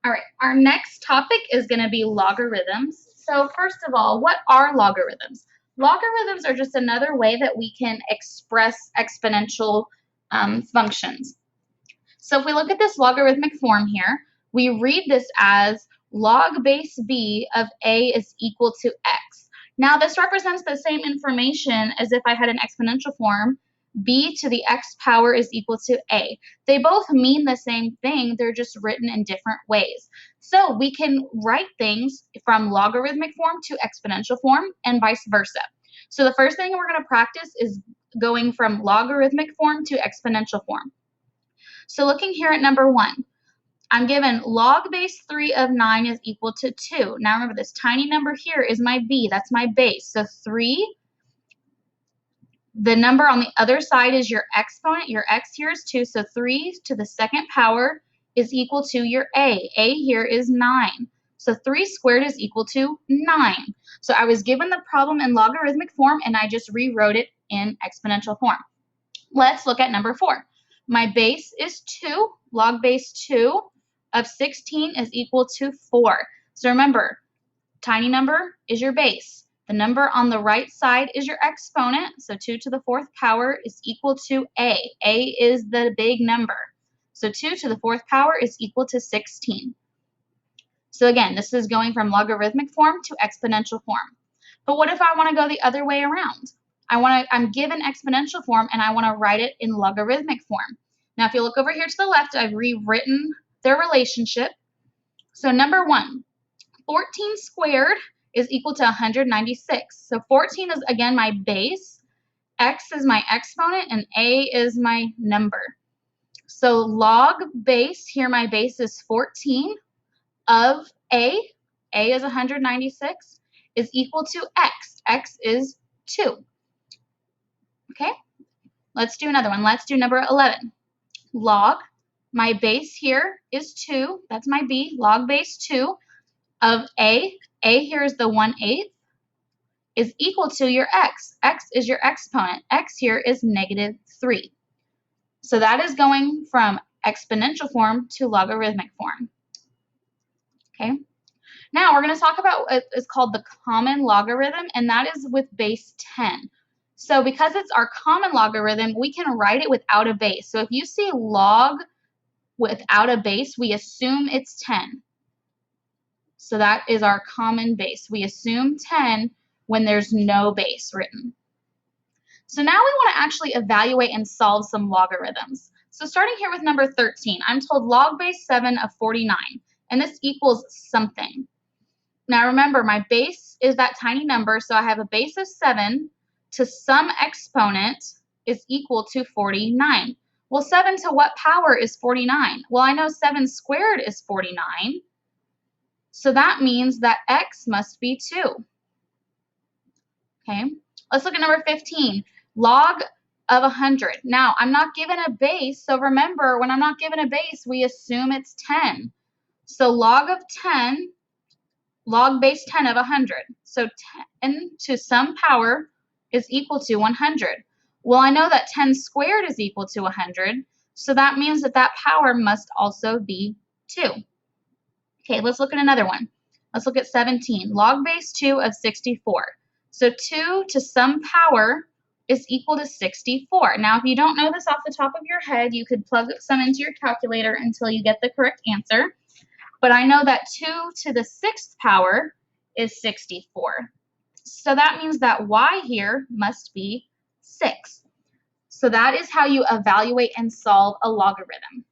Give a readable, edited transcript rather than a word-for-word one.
All right, our next topic is going to be logarithms. So first of all, what are logarithms? Logarithms are just another way that we can express exponential functions. So if we look at this logarithmic form here, we read this as log base b of a is equal to x. Now this represents the same information as if I had an exponential form, b to the x power is equal to a. They both mean the same thing, they're just written in different ways. So we can write things from logarithmic form to exponential form and vice versa. So the first thing we're going to practice is going from logarithmic form to exponential form. So looking here at number 1, I'm given log base 3 of 9 is equal to 2. Now remember, this tiny number here is my b, that's my base. So 3, the number on the other side is your exponent. Your x here is 2, so 3 to the second power is equal to your a. A here is 9. So 3 squared is equal to 9. So I was given the problem in logarithmic form, and I just rewrote it in exponential form. Let's look at number 4. My base is 2. Log base 2 of 16 is equal to 4. So remember, tiny number is your base. The number on the right side is your exponent. So 2 to the 4th power is equal to a. A is the big number. So 2 to the 4th power is equal to 16. So again, this is going from logarithmic form to exponential form. But what if I want to go the other way around? I'm given exponential form and I want to write it in logarithmic form. Now, if you look over here to the left, I've rewritten their relationship. So number 1, 14 squared is equal to 196. So 14 is, again, my base, x is my exponent, and a is my number. So log base, here my base is 14 of a is 196, is equal to x is 2. Okay, let's do another one. Let's do number 11. Log, my base here is 2, that's my b, log base 2 of a here is the 1/8, is equal to your x. X is your exponent. X here is -3. So that is going from exponential form to logarithmic form. Okay. Now we're going to talk about what is called the common logarithm, and that is with base 10. So because it's our common logarithm, we can write it without a base. So if you see log without a base, we assume it's 10. So that is our common base. We assume 10 when there's no base written. So now we want to actually evaluate and solve some logarithms. So starting here with number 13, I'm told log base 7 of 49, and this equals something. Now remember, my base is that tiny number, so I have a base of 7 to some exponent is equal to 49. Well, 7 to what power is 49? Well, I know 7 squared is 49, so that means that x must be 2. Okay, let's look at number 15, log of 100. Now, I'm not given a base, so remember, when I'm not given a base, we assume it's 10. So log of 10, log base 10 of 100. So 10 to some power is equal to 100. Well, I know that 10 squared is equal to 100, so that means that that power must also be 2. Okay, let's look at another one. Let's look at 17. Log base 2 of 64. So 2 to some power is equal to 64. Now, if you don't know this off the top of your head, you could plug some into your calculator until you get the correct answer. But I know that 2 to the 6th power is 64. So that means that y here must be 6. So that is how you evaluate and solve a logarithm.